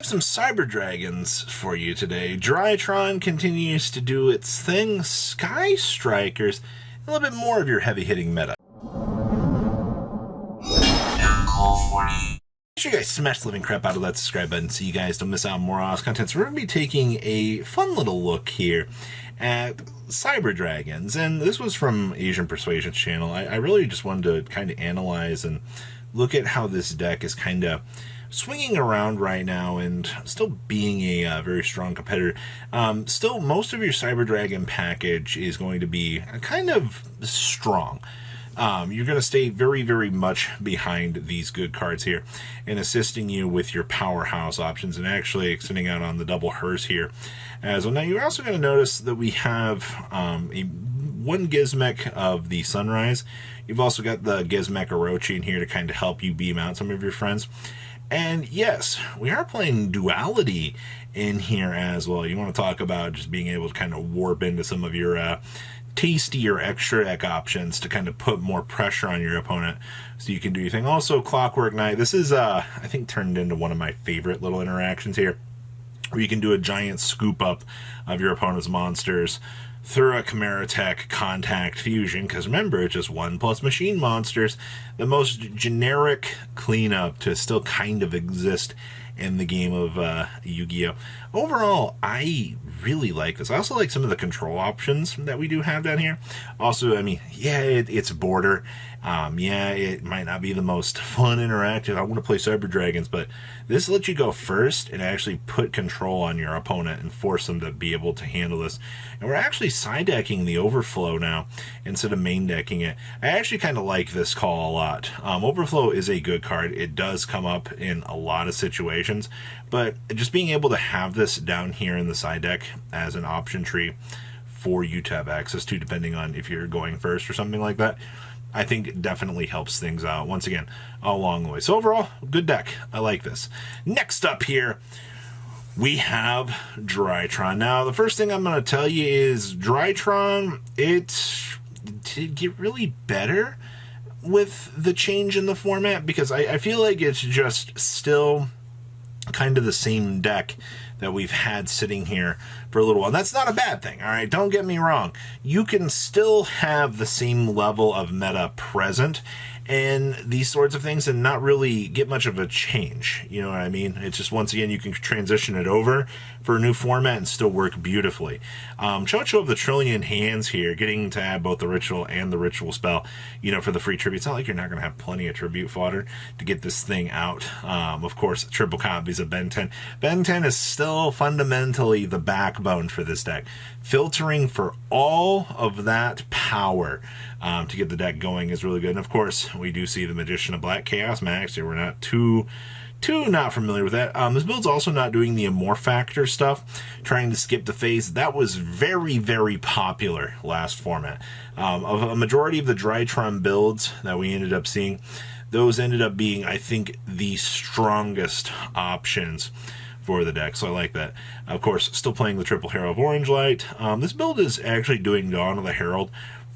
Some Cyber Dragons for you today. Drytron continues to do its thing. Sky Strikers, a little bit more of your heavy-hitting meta. Make sure you guys smash the living crap out of that subscribe button so you guys don't miss out on more awesome content. So we're going to be taking a fun little look here at Cyber Dragons. And this was from Asian Persuasion's channel. I really just wanted to kind of analyze and look at how this deck is kind of swinging around right now and still being a very strong competitor. Still, most of your Cyber Dragon package is going to be kind of strong. You're going to stay very, very much behind these good cards here and assisting you with your powerhouse options and actually extending out on the double Horist here as well. Now, you're also going to notice that we have one Gizmek of the Sunrise. You've also got the Gizmek Orochi in here to kind of help you beam out some of your friends. And yes, we are playing duality in here as well. You want to talk about just being able to kind of warp into some of your tasty or extra deck options to kind of put more pressure on your opponent so you can do your thing. Also, Clockwork Knight. This is, I think, turned into one of my favorite little interactions here, where you can do a giant scoop up of your opponent's monsters through a Chimera Tech Contact Fusion, because remember, it's just 1+ machine monsters, the most generic cleanup to still kind of exist in the game of Yu-Gi-Oh! Overall, I really like this. I also like some of the control options that we do have down here. Also, I mean, yeah, it's border. Yeah, it might not be the most fun interactive. I want to play Cyber Dragons, but this lets you go first and actually put control on your opponent and force them to be able to handle this. And we're actually side decking the Overflow now instead of main decking it. I actually kind of like this call a lot. Overflow is a good card. It does come up in a lot of situations, but just being able to have this down here in the side deck as an option tree for you to have access to, depending on if you're going first or something like that, I think it definitely helps things out, once again, along the way. So overall, good deck. I like this. Next up here, we have Drytron. Now, the first thing I'm going to tell you is Drytron, it did get really better with the change in the format, because I feel like it's just still kind of the same deck that we've had sitting here for a little while. That's not a bad thing, all right? Don't get me wrong. You can still have the same level of meta present and these sorts of things and not really get much of a change. You know what I mean? It's just, once again, you can transition it over for a new format and still work beautifully. Chocho of the Trillion Hands here, getting to add both the ritual and the ritual spell, you know, for the free tribute. It's not like you're not going to have plenty of tribute fodder to get this thing out. Of course, triple copies of Ben 10. Ben 10 is still fundamentally the backbone for this deck. Filtering for all of that power to get the deck going is really good. And of course, we do see the Magician of Black Chaos Max here. We're not too not familiar with that. This build's also not doing the MOAR factor stuff, trying to skip the phase. That was very, very popular last format. Of a majority of the Drytron builds that we ended up seeing, those ended up being, I think, the strongest options for the deck, so I like that. Of course, still playing the triple Herald of Orange Light. This build is actually doing Dawn of the Herald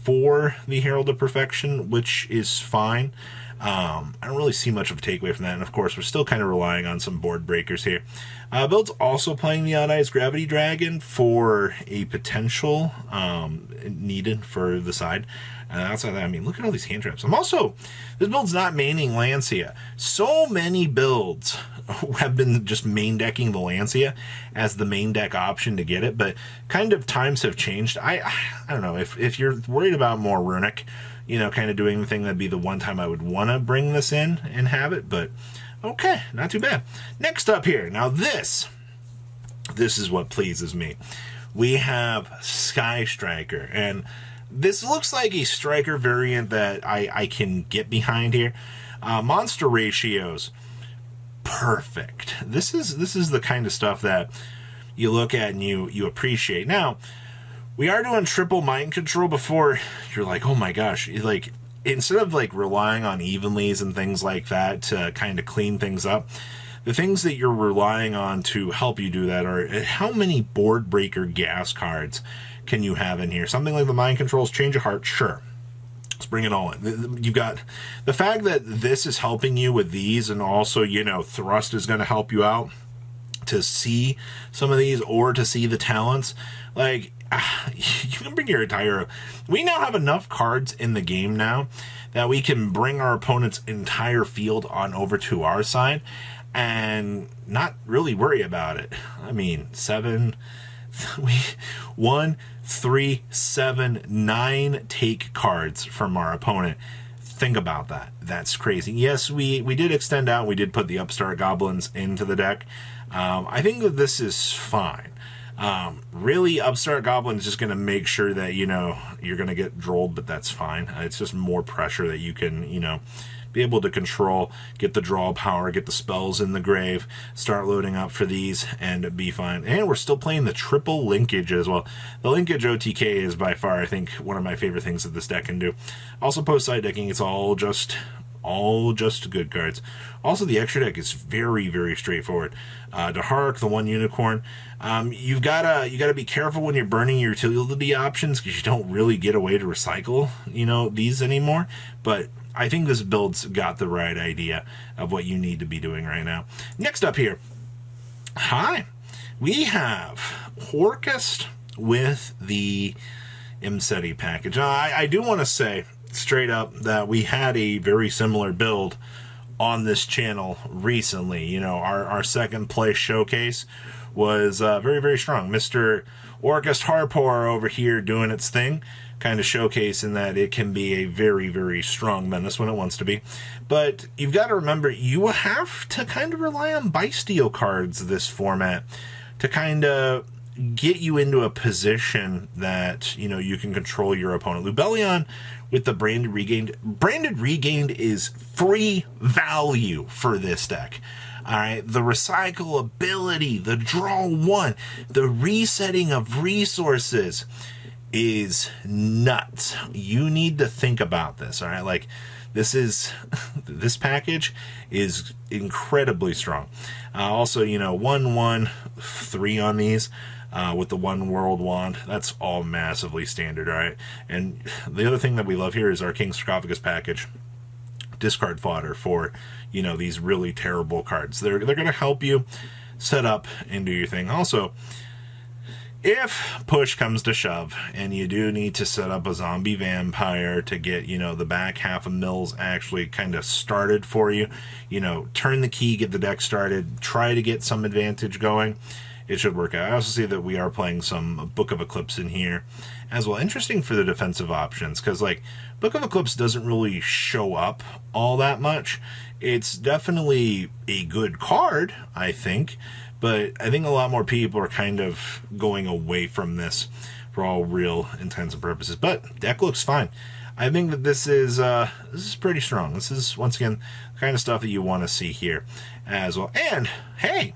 for the Herald of Perfection, which is fine. I don't really see much of a takeaway from that, and of course, we're still kind of relying on some board breakers here. Build's also playing the Odd Eyes Gravity Dragon for a potential needed for the side. Outside of that, I mean, look at all these hand traps. This build's not maining Lancia. So many builds have been just main decking the Lancia as the main deck option to get it, but kind of times have changed. I don't know, if you're worried about more Runic, you know, kind of doing the thing, that'd be the one time I would want to bring this in and have it, but okay, not too bad. Next up here, now this is what pleases me. We have Sky Striker, and this looks like a striker variant that I can get behind here. Monster ratios, perfect. This is the kind of stuff that you look at and you appreciate. Now, we are doing triple mind control before you're like, oh my gosh, like, instead of like relying on evenlies and things like that to kind of clean things up, the things that you're relying on to help you do that are how many board breaker gas cards can you have in here. Something like the mind controls, change of heart, sure. Let's bring it all in. You've got the fact that this is helping you with these, and also, you know, thrust is going to help you out. to see some of these or to see the talents. Like, you can bring your entire... We now have enough cards in the game now that we can bring our opponent's entire field on over to our side and not really worry about it. I mean, 1, 3, 7, 9 take cards from our opponent. Think about that. That's crazy. Yes, we did extend out. We did put the upstart goblins into the deck. I think that this is fine. Really, upstart goblin is just going to make sure that, you know, you're going to get drolled, but that's fine. It's just more pressure that you can, you know, be able to control, get the draw power, get the spells in the grave, start loading up for these, and be fine. And we're still playing the triple linkage as well. The linkage OTK is by far, I think, one of my favorite things that this deck can do. Also, post-side decking, it's all just good cards. Also, the extra deck is very, very straightforward. Daharak, the one unicorn. You gotta be careful when you're burning your utility options because you don't really get a way to recycle, you know, these anymore. But I think this build's got the right idea of what you need to be doing right now. Next up here, we have Horist with the Imseti package. I do want to say straight up that we had a very similar build on this channel recently. You know, our second place showcase was very, very strong. Mr. Horist Harpour over here doing its thing, kind of showcasing that it can be a very, very strong menace when it wants to be. But you've got to remember, you have to kind of rely on Bysteo cards this format to kind of get you into a position that, you know, you can control your opponent. Lubellion with the Branded Regained. Branded Regained is free value for this deck. All right, the recyclability, the draw one, the resetting of resources is nuts. You need to think about this. All right, like this package is incredibly strong. Also, you know, 1/1 3 on these. With the one world wand, that's all massively standard, all right? And the other thing that we love here is our King Sarcophagus package. Discard fodder for, you know, these really terrible cards. They're going to help you set up and do your thing. Also, if push comes to shove and you do need to set up a zombie vampire to get, you know, the back half of mills actually kind of started for you, you know, turn the key, get the deck started, try to get some advantage going, it should work out. I also see that we are playing some Book of Eclipse in here as well. Interesting for the defensive options, because like Book of Eclipse doesn't really show up all that much. It's definitely a good card, I think, but I think a lot more people are kind of going away from this for all real intents and purposes. But deck looks fine. I think that this is pretty strong. This is, once again, the kind of stuff that you want to see here as well. And hey,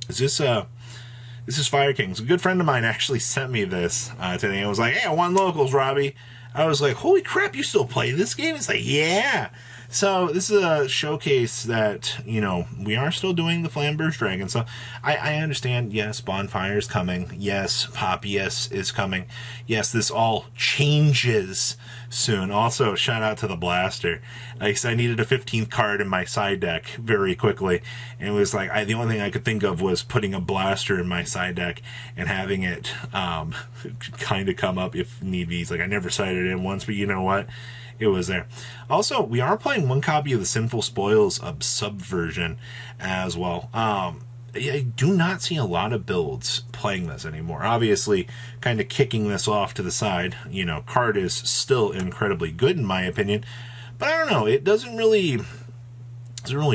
this is Fire Kings. A good friend of mine actually sent me this today. I was like, hey, I won locals, Robbie. I was like, holy crap, you still play this game? He's like, yeah. So this is a showcase that, you know, we are still doing the Flamberge Dragon. So I understand, yes, Bonfire's coming. Yes, Popius is coming. Yes, this all changes soon. Also, shout out to the Blaster. Like, I needed a 15th card in my side deck very quickly. And it was like, the only thing I could think of was putting a Blaster in my side deck and having it kind of come up if need be. Like, I never sided in once, but you know what? It was there. Also, we are playing one copy of the Sinful Spoils of Subversion as well. I do not see a lot of builds playing this anymore. Obviously, kind of kicking this off to the side. You know, card is still incredibly good in my opinion, but I don't know. It doesn't really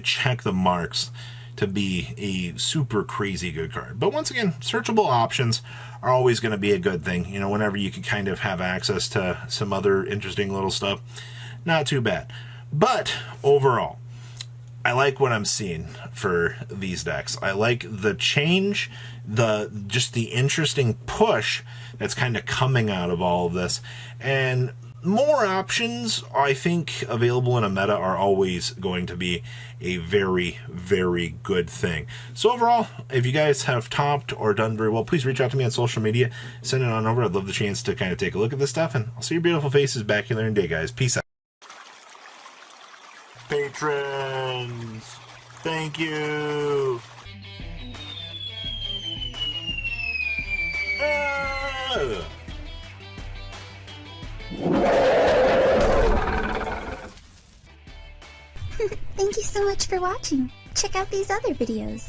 check the marks to be a super crazy good card. But once again, searchable options are always going to be a good thing. You know, whenever you can kind of have access to some other interesting little stuff, not too bad. But overall, I like what I'm seeing for these decks. I like the change, just the interesting push that's kind of coming out of all of this. And more options, I think, available in a meta are always going to be a very, very good thing. So overall, if you guys have topped or done very well, please reach out to me on social media. Send it on over. I'd love the chance to kind of take a look at this stuff, and I'll see your beautiful faces back here in a day, guys. Peace out. Patrons, thank you. Thank you so much for watching. Check out these other videos.